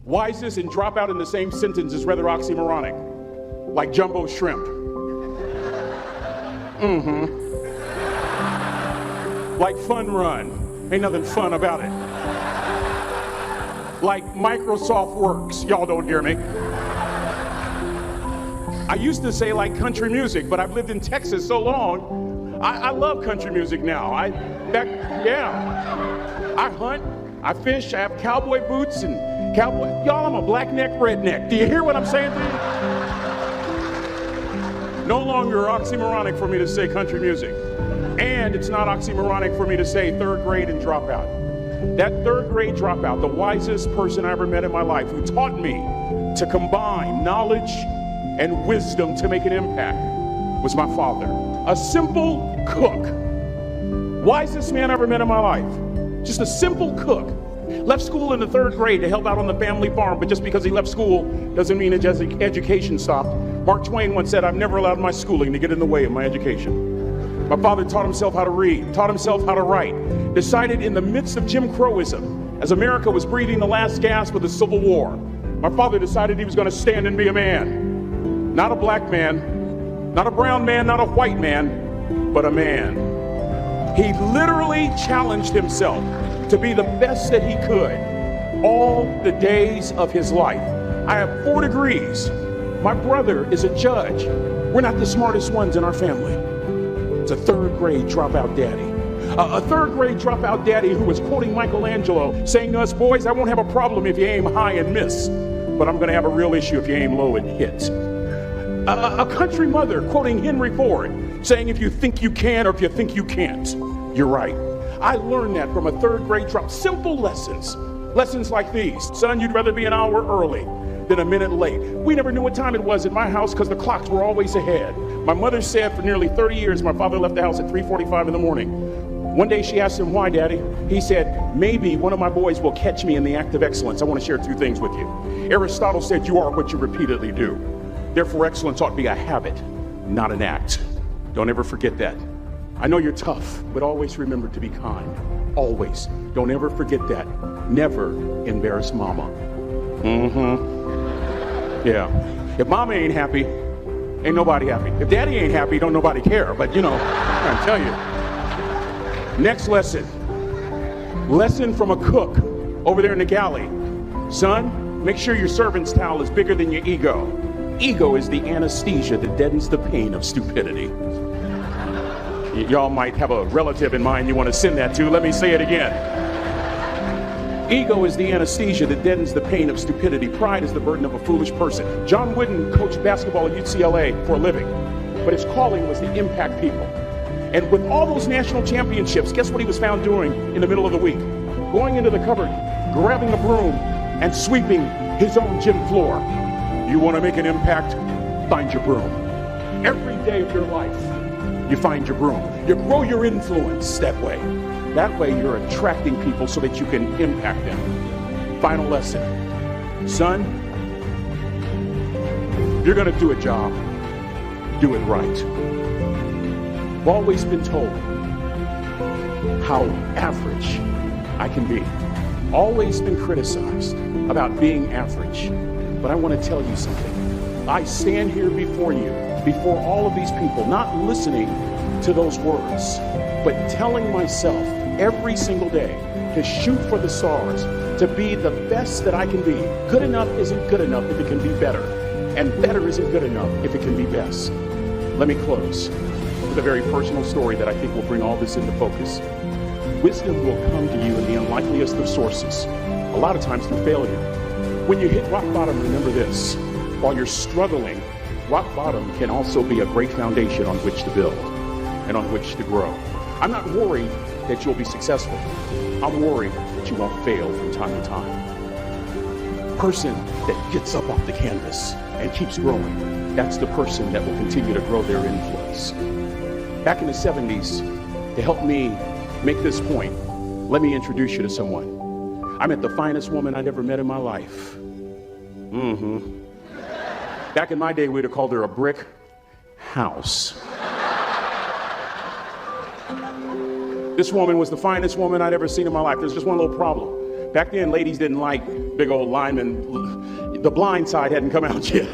Wisest and drop out in the same sentence is rather oxymoronic, like jumbo shrimp. Like fun run, ain't nothing fun about it. Like Microsoft Works, y'all don't hear me. I used to say like country music, but I've lived in Texas so long, I love country music now. I hunt, I fish, I have cowboy boots and cowboy. Y'all, I'm a black neck redneck. Do you hear what I'm saying to you? No longer oxymoronic for me to say country music. And it's not oxymoronic for me to say third grade and dropout. That third grade dropout, the wisest person I ever met in my life, who taught me to combine knowledge and wisdom to make an impact, was my father. A simple cook. Wisest man I ever met in my life. Just a simple cook. Left school in the third grade to help out on the family farm, but just because he left school doesn't mean his education stopped. Mark Twain once said, "I've never allowed my schooling to get in the way of my education." My father taught himself how to read, taught himself how to write, decided in the midst of Jim Crowism, as America was breathing the last gasp of the Civil War, my father decided he was going to stand and be a man. Not a black man, not a brown man, not a white man, but a man. He literally challenged himself to be the best that he could all the days of his life. I have 4 degrees. My brother is a judge. We're not the smartest ones in our family. It's a third grade dropout daddy. A third grade dropout daddy who was quoting Michelangelo, saying to us, "Boys, I won't have a problem if you aim high and miss, but I'm going to have a real issue if you aim low and hit." A country mother quoting Henry Ford, saying, "If you think you can or if you think you can't, you're right." I learned that from a third grade drop. Simple lessons. Lessons like these. Son, you'd rather be an hour early than a minute late. We never knew what time it was in my house because the clocks were always ahead. My mother said for nearly 30 years, my father left the house at 3:45 in the morning. One day she asked him, "Why, Daddy?" He said, "Maybe one of my boys will catch me in the act of excellence. I want to share 2 things with you." Aristotle said, "You are what you repeatedly do." Therefore, excellence ought to be a habit, not an act. Don't ever forget that. I know you're tough, but always remember to be kind. Always. Don't ever forget that. Never embarrass mama. Yeah. If mama ain't happy, ain't nobody happy. If daddy ain't happy, don't nobody care. But you know, I'm trying to tell you. Next lesson. Lesson from a cook over there in the galley. Son, make sure your servant's towel is bigger than your ego. Ego is the anesthesia that deadens the pain of stupidity. Y'all might have a relative in mind you want to send that to. Let me say it again. Ego is the anesthesia that deadens the pain of stupidity. Pride is the burden of a foolish person. John Wooden coached basketball at UCLA for a living, but his calling was to impact people. And with all those national championships, guess what he was found doing in the middle of the week? Going into the cupboard, grabbing a broom, and sweeping his own gym floor. You want to make an impact? Find your broom. Every day of your life, you find your broom. You grow your influence that way. That way you're attracting people so that you can impact them. Final lesson. Son, you're going to do a job. Do it right. I've always been told how average I can be. Always been criticized about being average. But I want to tell you something. I stand here before you, before all of these people, not listening to those words, but telling myself every single day to shoot for the stars, to be the best that I can be. Good enough isn't good enough if it can be better, and better isn't good enough if it can be best. Let me close with a very personal story that I think will bring all this into focus. Wisdom will come to you in the unlikeliest of sources, a lot of times through failure. When you hit rock bottom, remember this. While you're struggling, rock bottom can also be a great foundation on which to build and on which to grow. I'm not worried that you'll be successful. I'm worried that you won't fail from time to time. Person that gets up off the canvas and keeps growing, that's the person that will continue to grow their influence. Back in the 70s, to help me make this point, let me introduce you to someone. I met the finest woman I'd ever met in my life. Back in my day, we'd have called her a brick house. This woman was the finest woman I'd ever seen in my life. There's just one little problem. Back then, ladies didn't like big old linemen. The Blind Side hadn't come out yet.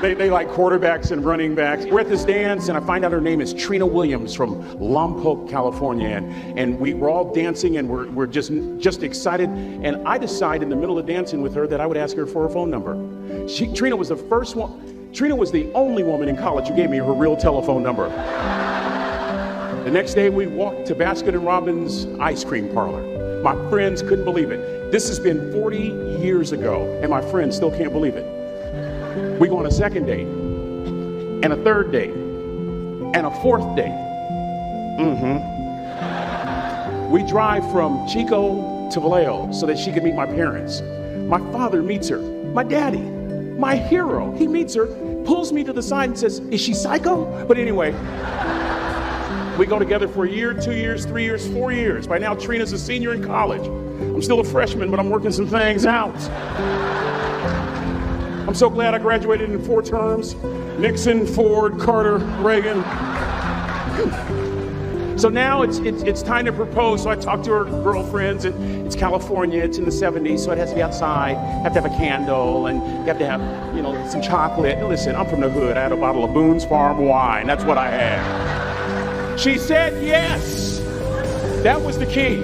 They like quarterbacks and running backs. We're at this dance, and I find out her name is Trina Williams from Lompoc, California. And we're all dancing, and we're just excited. And I decide in the middle of dancing with her that I would ask her for her phone number. Trina was the first one. Trina was the only woman in college who gave me her real telephone number. The next day, we walked to Baskin & Robbins ice cream parlor. My friends couldn't believe it. This has been 40 years ago, and my friends still can't believe it. We go on a second date, and a third date, and a fourth date. We drive from Chico to Vallejo so that she could meet my parents. My father meets her. My daddy, my hero, he meets her, pulls me to the side and says, "Is she psycho?" But anyway, we go together for a year, 2 years, 3 years, 4 years. By now, Trina's a senior in college. I'm still a freshman, but I'm working some things out. I'm so glad I graduated in 4 terms. Nixon, Ford, Carter, Reagan. So now it's time to propose. So I talk to her girlfriends, and it's California, it's in the 70s, so it has to be outside. Have to have a candle, and you have to have, some chocolate. Listen, I'm from the hood. I had a bottle of Boone's Farm wine. That's what I had. She said yes. That was the key.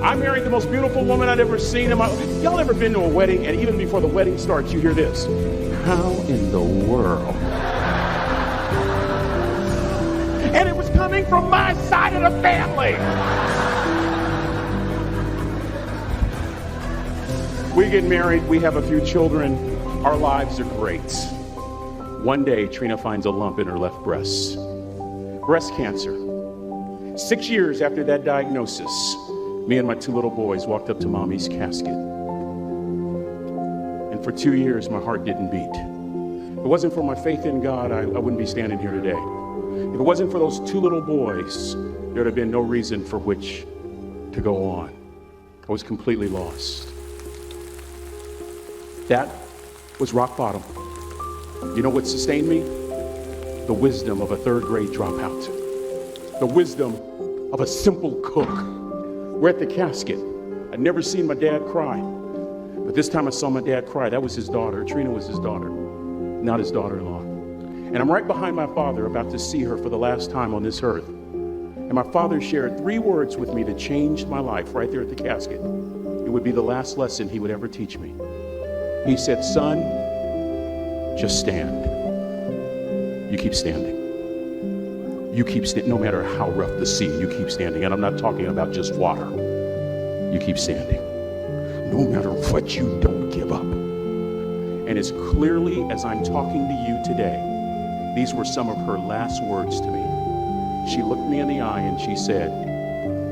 I married the most beautiful woman I'd ever seen in my life. Y'all ever been to a wedding, and even before the wedding starts, you hear this? How in the world? And it was coming from my side of the family. We get married, we have a few children. Our lives are great. One day, Trina finds a lump in her left breast. Breast cancer. 6 years after that diagnosis, me and my 2 little boys walked up to Mommy's casket. And for 2 years, my heart didn't beat. If it wasn't for my faith in God, I wouldn't be standing here today. If it wasn't for those 2 little boys, there'd have been no reason for which to go on. I was completely lost. That was rock bottom. You know what sustained me? The wisdom of a 3rd grade dropout. The wisdom of a simple cook. We're at the casket. I'd never seen my dad cry. But this time I saw my dad cry. That was his daughter. Trina was his daughter, not his daughter-in-law. And I'm right behind my father, about to see her for the last time on this earth. And my father shared 3 words with me that changed my life right there at the casket. It would be the last lesson he would ever teach me. He said, "Son, just stand. You keep standing. You keep standing, no matter how rough the sea, you keep standing." And I'm not talking about just water. You keep standing. No matter what, you don't give up. And as clearly as I'm talking to you today, these were some of her last words to me. She looked me in the eye and she said,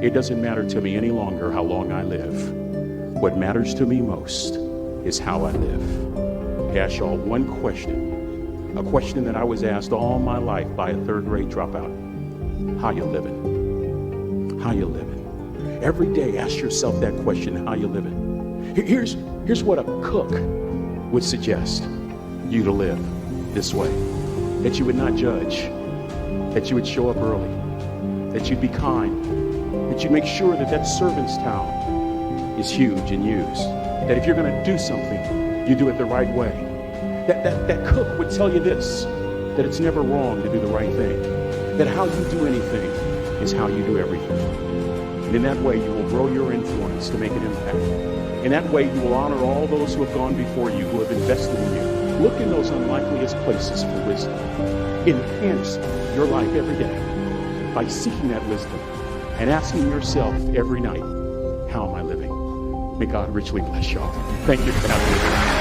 "It doesn't matter to me any longer how long I live. What matters to me most is how I live." I ask y'all one question. A question that I was asked all my life by a 3rd grade dropout. How you living? How you living? Every day ask yourself that question, how you living? Here's what a cook would suggest you to live this way. That you would not judge. That you would show up early. That you'd be kind. That you'd make sure that that servant's towel is huge and used. That if you're going to do something, you do it the right way. That cook would tell you this, that it's never wrong to do the right thing. That how you do anything is how you do everything. And in that way, you will grow your influence to make an impact. In that way, you will honor all those who have gone before you, who have invested in you. Look in those unlikeliest places for wisdom. Enhance your life every day by seeking that wisdom and asking yourself every night, how am I living? May God richly bless y'all. Thank you for having me.